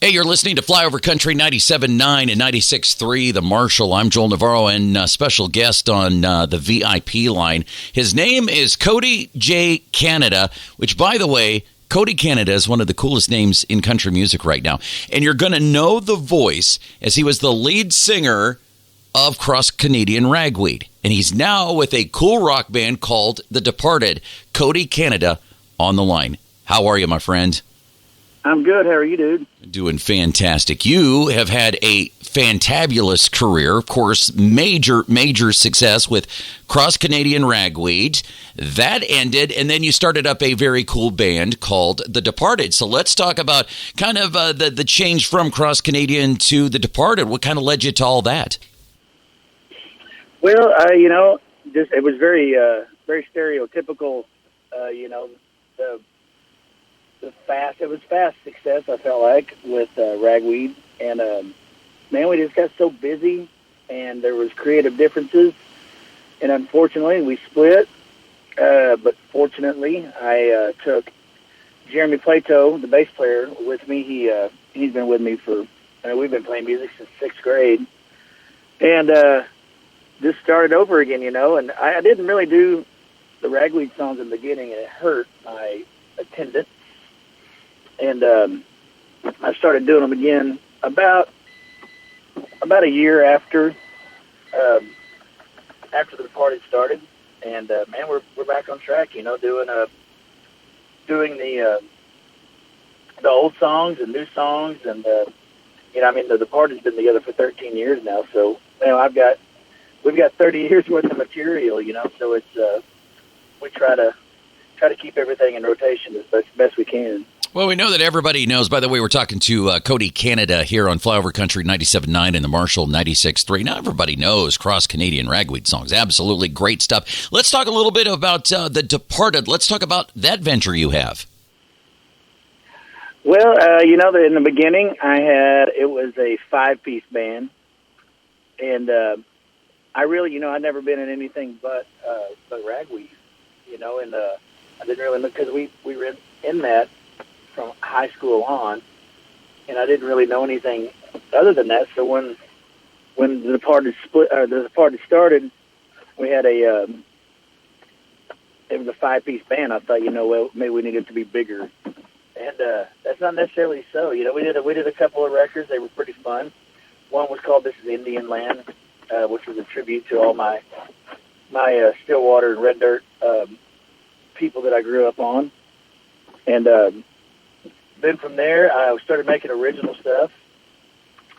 Hey, you're listening to Flyover Country 97.9 and 96.3, The Marshall. I'm Joel Navarro, and special guest on the VIP line. His name is Cody Canada, which, by the way, Cody Canada is one of the coolest names in country music right now. And you're going to know the voice, as he was the lead singer of Cross Canadian Ragweed. And he's now with a cool rock band called The Departed. Cody Canada on the line. How are you, my friend? I'm good. How are you, dude? Doing fantastic. You have had a fantabulous career. Of course, major success with Cross Canadian Ragweed. That ended, and then you started up a very cool band called The Departed. So let's talk about kind of the change from Cross Canadian to The Departed. What kind of led you to all that? Well, it was very stereotypical, it was fast success, I felt like, with Ragweed. And, man, we just got so busy, and there was creative differences. And unfortunately, we split. But fortunately, I took Jeremy Plato, the bass player, with me. He's been with me we've been playing music since 6th grade. And just started over again, and I didn't really do the Ragweed songs in the beginning, and it hurt my attendance. And I started doing them again about a year after The Departed started. And man, we're back on track, doing the old songs and new songs, and The Departed's been together for 13 years now, so we've got 30 years worth of material, so it's we try to keep everything in rotation as best we can. Well, we know that everybody knows. By the way, we're talking to Cody Canada here on Flyover Country 97.9 and the Marshall 96.3. Now, everybody knows Cross Canadian Ragweed songs. Absolutely great stuff. Let's talk a little bit about The Departed. Let's talk about that venture you have. Well, in the beginning, it was a 5-piece band. And I really, I'd never been in anything but Ragweed, and I didn't really look, because we were in that from high school on, and I didn't really know anything other than that. So when The Departed started, we had it was a 5-piece band. I thought, maybe we needed to be bigger, and that's not necessarily so. We did a couple of records. They were pretty fun. One was called "This Is Indian Land," which was a tribute to all my Stillwater and Red Dirt people that I grew up on, and then from there, I started making original stuff,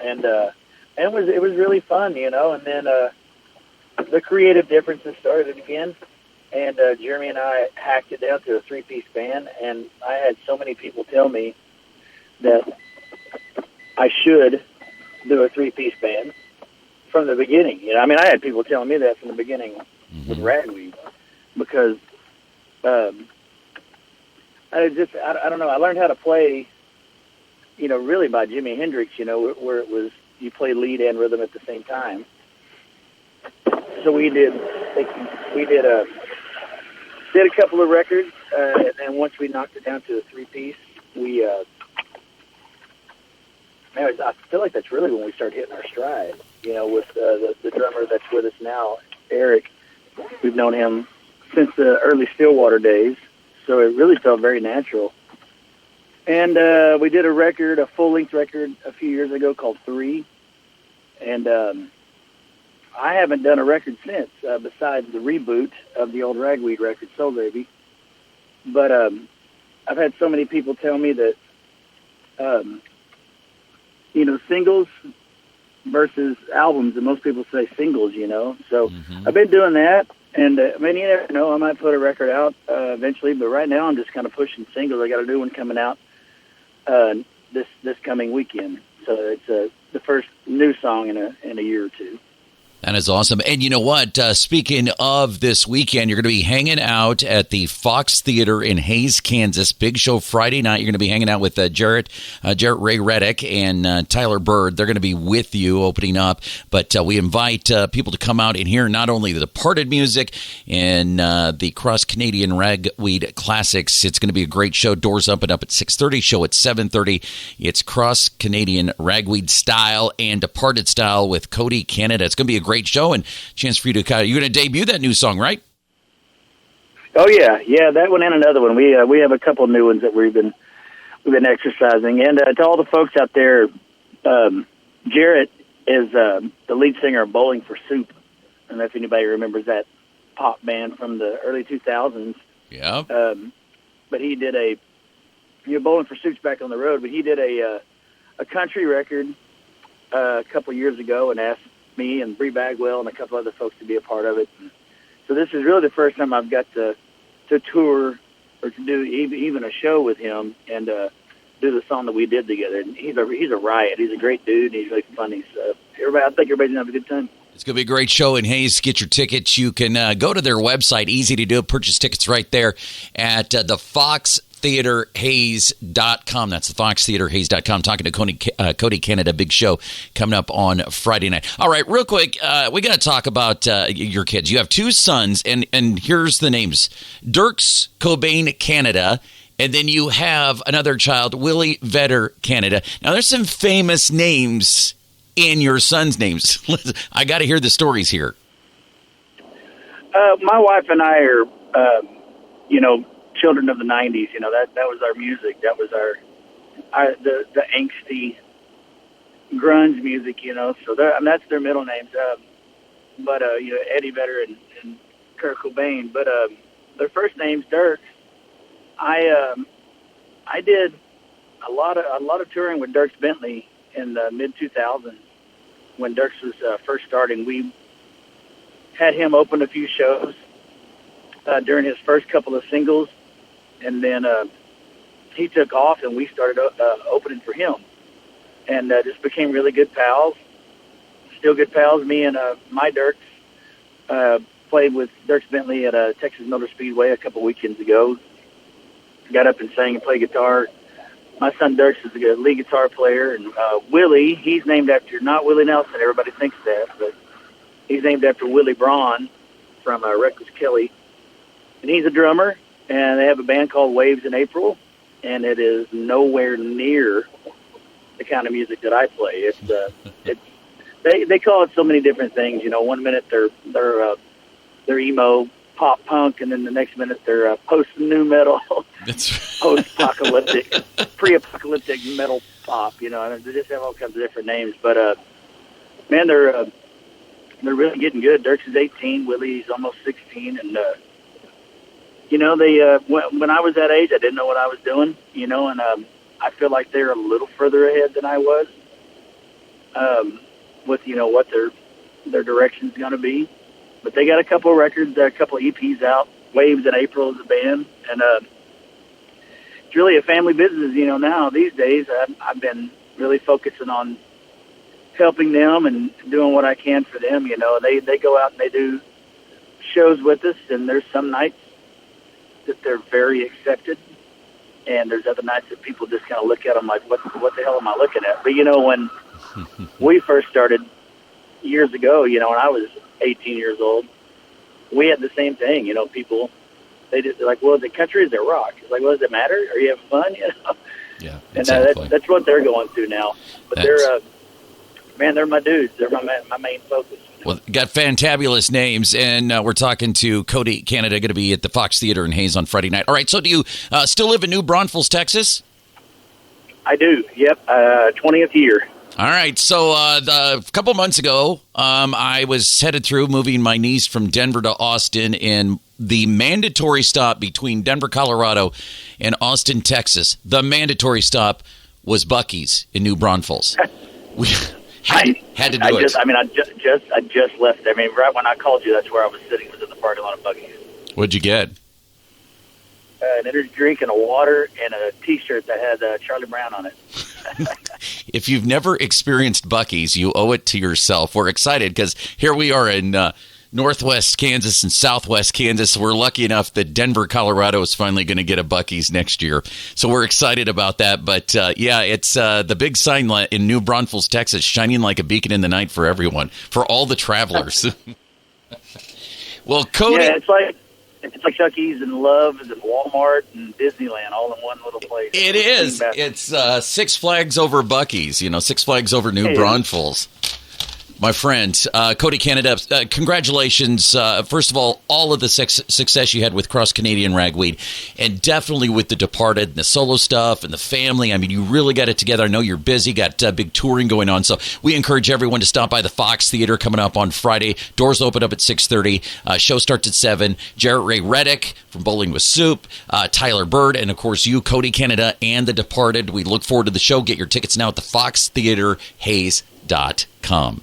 and it was really fun, And then the creative differences started again, and Jeremy and I hacked it down to a 3-piece band, and I had so many people tell me that I should do a 3-piece band from the beginning. I had people telling me that from the beginning with Ragweed, because I don't know. I learned how to play, really by Jimi Hendrix, where it was you play lead and rhythm at the same time. So we did a couple of records, and then once we knocked it down to a 3-piece, I feel like that's really when we started hitting our stride. With the drummer that's with us now, Eric. We've known him since the early Stillwater days. So it really felt very natural. And we did a full-length record a few years ago called 3. And I haven't done a record since, besides the reboot of the old Ragweed record, Soul Baby. But I've had so many people tell me that, singles versus albums, and most people say singles, So I've been doing that. And, you never know, I might put a record out eventually, but right now I'm just kind of pushing singles. I got a new one coming out this coming weekend. So it's the first new song in a year or two. That is awesome. And you know what? Speaking of this weekend, you're going to be hanging out at the Fox Theater in Hays, Kansas. Big show Friday night. You're going to be hanging out with Jarrett Ray Reddick and Tyler Bird. They're going to be with you opening up. But we invite people to come out and hear not only the Departed music and the Cross Canadian Ragweed classics. It's going to be a great show. Doors open up at 6:30, show at 7:30. It's Cross Canadian Ragweed style and Departed style with Cody Canada. It's going to be a great show and chance for you to you're going to debut that new song, right? Oh yeah, that one and another one. We have a couple new ones that we've been exercising. And to all the folks out there, Jarrett is the lead singer of Bowling for Soup. I don't know if anybody remembers that pop band from the early 2000s. Yeah. But he did Bowling for Soup's back on the road. But he did a country record a couple years ago and asked me and Bree Bagwell and a couple other folks to be a part of it. And so this is really the first time I've got to tour or to do even a show with him and do the song that we did together. And he's a riot. He's a great dude. And he's really funny. So I think everybody's gonna have a good time. It's going to be a great show in Hays. Get your tickets. You can go to their website. Easy to do. Purchase tickets right there at the foxtheaterhays.com. That's the foxtheaterhays.com. Talking to Cody Canada. Big show coming up on Friday night. All right, real quick, we got to talk about your kids. You have two sons, and here's the names. Dirks Cobain Canada, and then you have another child, Willie Vedder Canada. Now, there's some famous names in your sons' names. I got to hear the stories here. My wife and I are, children of the 90s. That was our music. That was the angsty grunge music, So that's their middle names. But Eddie Vedder and Kurt Cobain. But their first names, Dirk. I did a lot of touring with Dierks Bentley in the mid 2000s when Dierks was first starting. We had him open a few shows during his first couple of singles, and then he took off, and we started opening for him, and just became really good pals. Still good pals. Me and my Dierks played with Dierks Bentley at Texas Motor Speedway a couple weekends ago. Got up and sang and played guitar. My son Dirks is a lead guitar player, and Willie, he's named after, not Willie Nelson, everybody thinks that, but he's named after Willie Braun from Reckless Kelly. And he's a drummer, and they have a band called Waves in April, and it is nowhere near the kind of music that I play. They call it so many different things. One minute they're emo pop punk, and then the next minute they're post new metal, post-apocalyptic, pre-apocalyptic metal pop. They just have all kinds of different names. But man, they're really getting good. Dirks is 18, Willie's almost 16, and they when I was that age, I didn't know what I was doing. And I feel like they're a little further ahead than I was with what their direction's going to be. But they got a couple of records, a couple of EPs out. Waves in April is a band, and it's really a family business. Now these days, I've been really focusing on helping them and doing what I can for them. They go out and they do shows with us, and there's some nights that they're very accepted, and there's other nights that people just kind of look at them like, what the hell am I looking at? But when we first started years ago, when I was 18 years old, we had the same thing. People, they're like, well, is it country, is it rock? It's like, well, does it matter? Are you having fun? Yeah, exactly. And that's what they're going through now. But they're my dudes. They're my main focus. Well, got fantabulous names, and we're talking to Cody Canada, going to be at the Fox Theater in Hays on Friday night. All right, so do you still live in New Braunfels, Texas? I do, yep, 20th year. All right, so a couple months ago, I was headed through moving my niece from Denver to Austin, and the mandatory stop between Denver, Colorado, and Austin, Texas, the mandatory stop was Buc-ee's in New Braunfels. We had to do it. I just left there. Right when I called you, that's where I was sitting, was in the parking lot of Buc-ee's. What'd you get? An energy drink and a water and a T-shirt that had Charlie Brown on it. if you've never experienced Buc-ee's, you owe it to yourself. We're excited because here we are in Northwest Kansas and Southwest Kansas. We're lucky enough that Denver, Colorado is finally going to get a Buc-ee's next year. So we're excited about that. But, it's the big sign in New Braunfels, Texas, shining like a beacon in the night for everyone, for all the travelers. Well, Cody... Yeah, it's like Chuck E. and Love's and Walmart and Disneyland all in one little place. It is. It's Six Flags over Buc-ee's, Six Flags over New Braunfels. My friend, Cody Canada, congratulations. First of all of the success you had with Cross Canadian Ragweed, and definitely with The Departed and the solo stuff and the family. I mean, you really got it together. I know you're busy, got big touring going on. So we encourage everyone to stop by the Fox Theater coming up on Friday. Doors open up at 6:30. Show starts at 7. Jarrett Ray Reddick from Bowling with Soup, Tyler Bird, and, of course, you, Cody Canada, and The Departed. We look forward to the show. Get your tickets now at the foxtheaterhays.com.